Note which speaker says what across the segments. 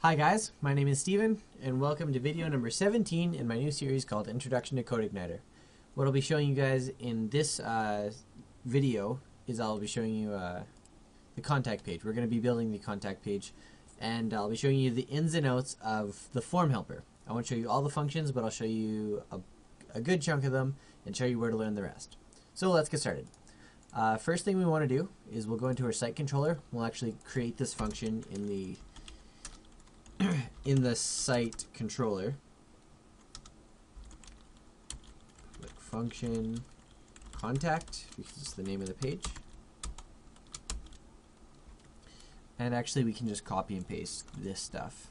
Speaker 1: Hi guys, my name is Steven, and welcome to video number 17 in my new series called Introduction to CodeIgniter. What I'll be showing you guys in this video is I'll be showing you the contact page. We're going to be building the contact page, and I'll be showing you the ins and outs of the form helper. I won't show you all the functions, but I'll show you a good chunk of them and show you where to learn the rest. So let's get started. First thing we want to do is we'll go into our site controller. We'll actually create this function in the site controller. Like function contact, because it's the name of the page. And actually we can just copy and paste this stuff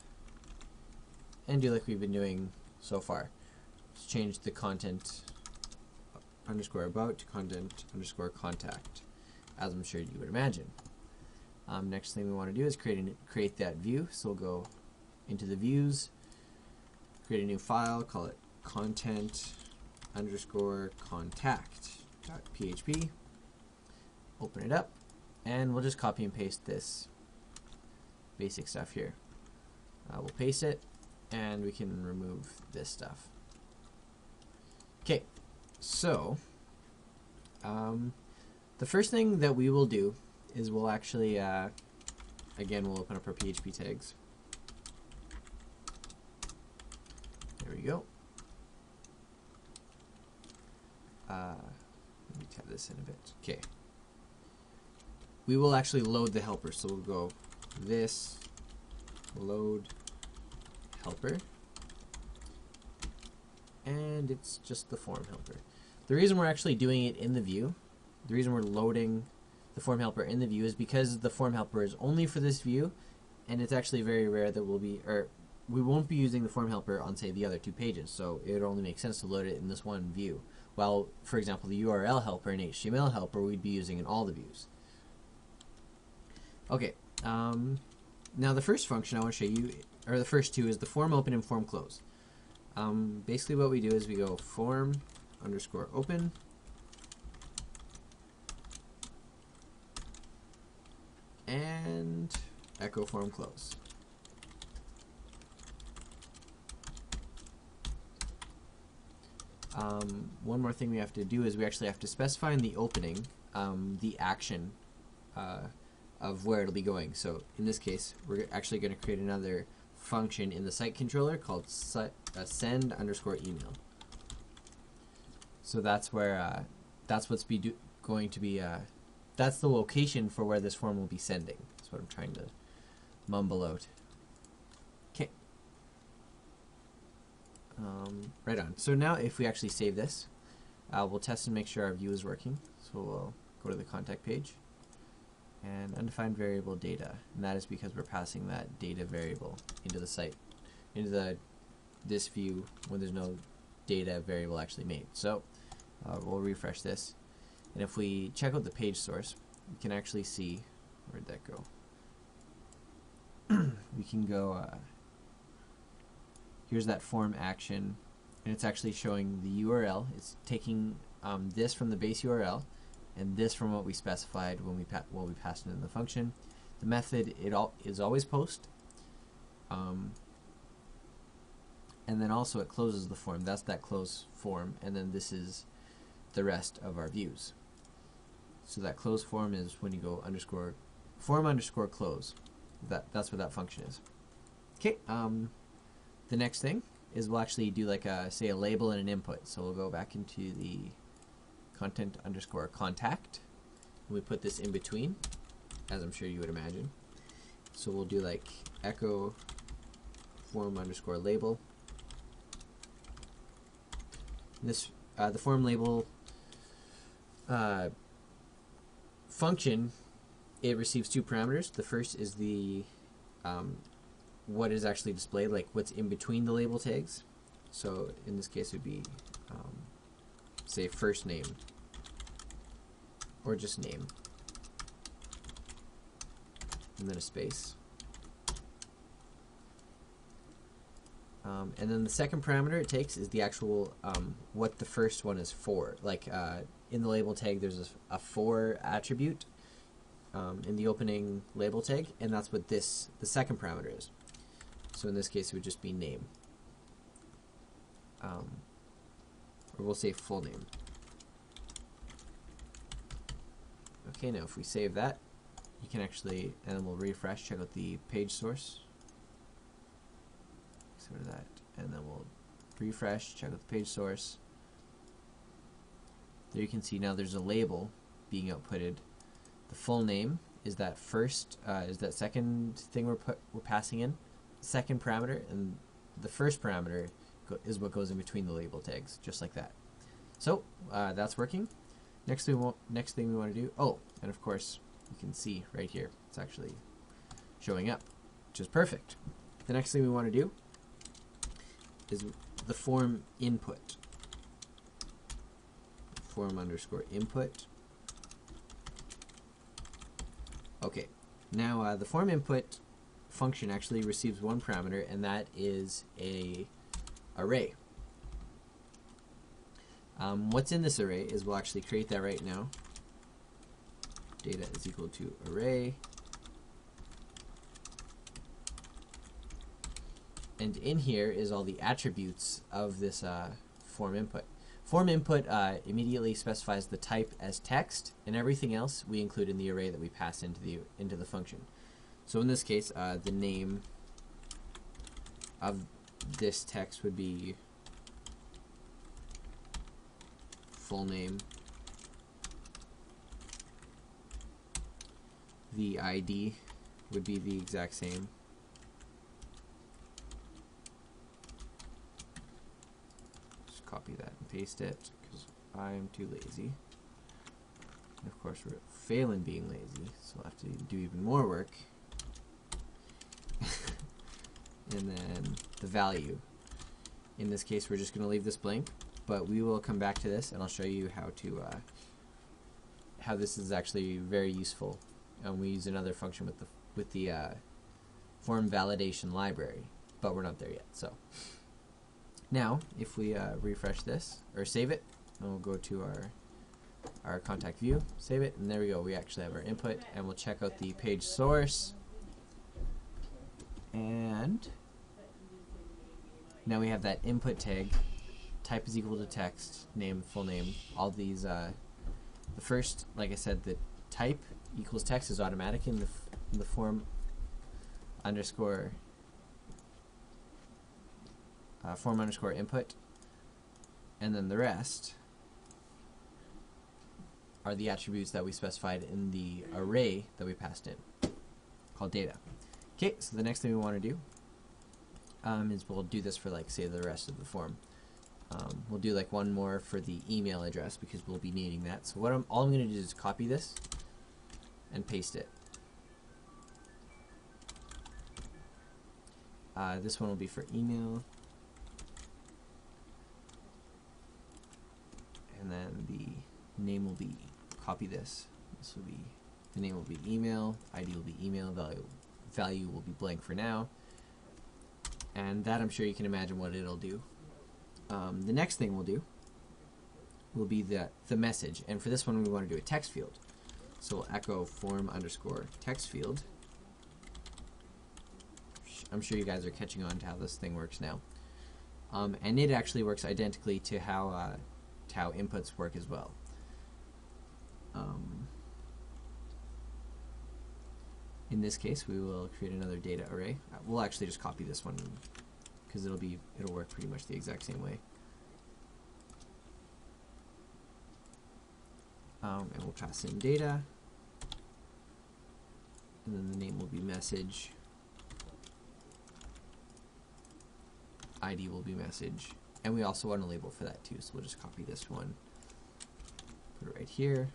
Speaker 1: and do like we've been doing so far. Let's change the content underscore about to content underscore contact, as I'm sure you would imagine. Next thing we want to do is create that view. So we'll go into the views, create a new file, call it content underscore contact.php, open it up, and we'll just copy and paste this basic stuff here. We'll paste it, and we can remove this stuff. Okay, so the first thing that we will do is we'll actually, again, we'll open up our PHP tags. There we go. Let me tab this in a bit. Okay. We will actually load the helper. So we'll go this load helper. And it's just the form helper. The reason we're actually doing it in the view, the reason we're loading the form helper in the view is because the form helper is only for this view, and it's actually very rare that we won't be using the form helper on, say, the other two pages, so it would only make sense to load it in this one view. While, for example, the URL helper and HTML helper we'd be using in all the views. Okay, now the first function I want to show you, or the first two, is the form open and form close. Basically what we do is we go form underscore open, and echo form close. One more thing we have to do is we actually have to specify in the opening the action of where it'll be going. So in this case, we're actually going to create another function in the site controller called send underscore email. So that's where that's what's going to be that's the location for where this form will be sending. That's what I'm trying to mumble out. Okay. Right on. So now if we actually save this, we'll test and make sure our view is working. So we'll go to the contact page and undefined variable data, and that is because we're passing that data variable into the site, into this view when there's no data variable actually made. So we'll refresh this, and if we check out the page source, we can actually see, where'd that go? We can go, here's that form action, and it's actually showing the URL. It's taking this from the base URL and this from what we specified when we passed it in the function. The method is always post, and then also it closes the form. That's that close form, and then this is the rest of our views. So that close form is when you go form underscore close. That's what that function is. Okay. The next thing is we'll actually do like say a label and an input. So we'll go back into the content underscore contact, and we put this in between, as I'm sure you would imagine. So we'll do like echo form underscore label. This the form label function, it receives two parameters. The first is the what is actually displayed, like what's in between the label tags. So in this case it would be say first name, or just name, and then a space. And then the second parameter it takes is the actual what the first one is for. Like in the label tag there's a for attribute in the opening label tag, and that's what the second parameter is. So in this case, it would just be name. Or we'll say full name. Okay, now if we save that, you can actually, and then we'll refresh, check out the page source. Sort of that, and then we'll refresh, check out the page source. There you can see now there's a label being outputted. The full name is that second thing we're passing in, second parameter, and the first parameter is what goes in between the label tags, just like that. So that's working. Next thing we want to do, oh, and of course you can see right here it's actually showing up, which is perfect. The next thing we want to do is the form input. Form underscore input. Okay, now the form input function actually receives one parameter, and that is a array. What's in this array is we'll actually create that right now. Data is equal to array. And in here is all the attributes of this form input. Form input immediately specifies the type as text, and everything else we include in the array that we pass into the function. So in this case, the name of this text would be full name. The ID would be the exact same. Just copy that and paste it because I'm too lazy. And of course, we're failing being lazy, so we'll have to do even more work. And then the value. In this case, we're just going to leave this blank, but we will come back to this, and I'll show you how this is actually very useful. And we use another function with the form validation library, but we're not there yet. So now, if we refresh this or save it, and we'll go to our contact view, save it, and there we go. We actually have our input, and we'll check out the page source. And now we have that input tag. Type is equal to text, name, full name. All these, the first, like I said, the type equals text is automatic in the form underscore input, and then the rest are the attributes that we specified in the array that we passed in, called data. Okay, so the next thing we want to do is we'll do this for, like, say, the rest of the form. We'll do like one more for the email address because we'll be needing that. So all I'm going to do is copy this and paste it. This one will be for email, and then the name will be, copy this. This will be, the name will be email, ID will be email, value will be blank for now, and that I'm sure you can imagine what it'll do. The next thing we'll do will be the message, and for this one we want to do a text field. So we'll echo form underscore text field. I'm sure you guys are catching on to how this thing works now. And it actually works identically to how inputs work as well. In this case, we will create another data array. We'll actually just copy this one because it'll work pretty much the exact same way. And we'll pass in data, and then the name will be message, ID will be message, and we also want a label for that too, so we'll just copy this one, put it right here,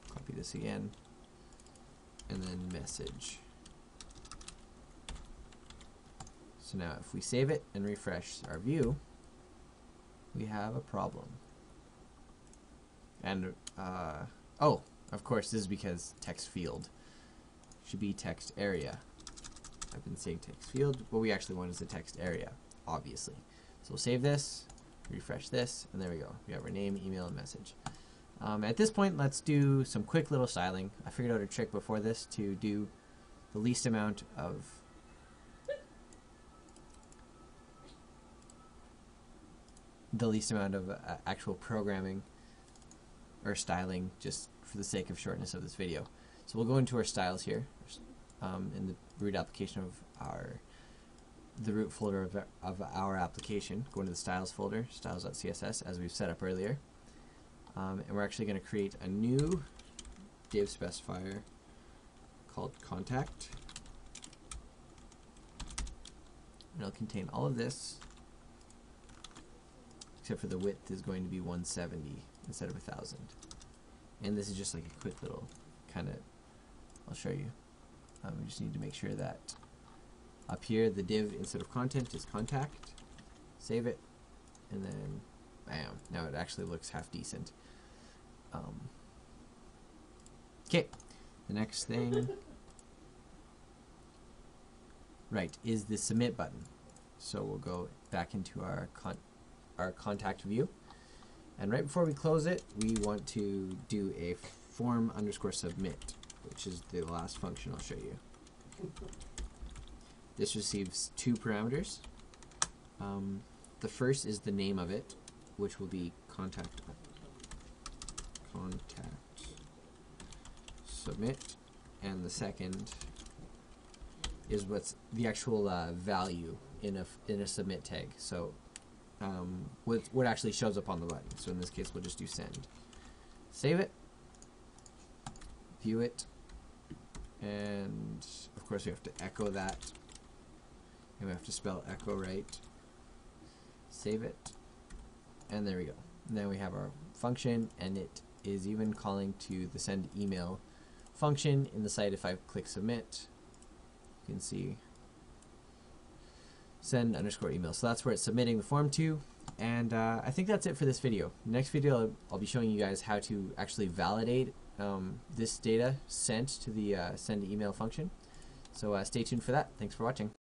Speaker 1: copy this again, and then message. So now if we save it and refresh our view, we have a problem. And, oh, of course, this is because text field should be text area. I've been saying text field. What we actually want is the text area, obviously. So we'll save this, refresh this, and there we go. We have our name, email, and message. At this point, let's do some quick little styling. I figured out a trick before this to do the least amount of actual programming or styling, just for the sake of shortness of this video. So we'll go into our styles here in the root application of the root folder of our application. Go into the styles folder, styles.css, as we've set up earlier. And we're actually going to create a new div specifier called contact. And it'll contain all of this, except for the width is going to be 170 instead of 1000. And this is just like a quick little kind of, I'll show you. We just need to make sure that up here the div instead of content is contact. Save it, and then bam, now it actually looks half decent. Okay, the next thing right is the submit button. So we'll go back into our contact view, and right before we close it, we want to do a form_submit, which is the last function I'll show you. This receives two parameters. The first is the name of it, which will be contact submit, and the second is what's the actual value in a submit tag. So what actually shows up on the button. So in this case, we'll just do send. Save it, view it, and of course we have to echo that, and we have to spell echo right. Save it, and there we go. Now we have our function, and it is even calling to the send email function in the site. If I click submit, you can see send_email. So that's where it's submitting the form to. And I think that's it for this video. Next video, I'll be showing you guys how to actually validate this data sent to the send email function. So stay tuned for that. Thanks for watching.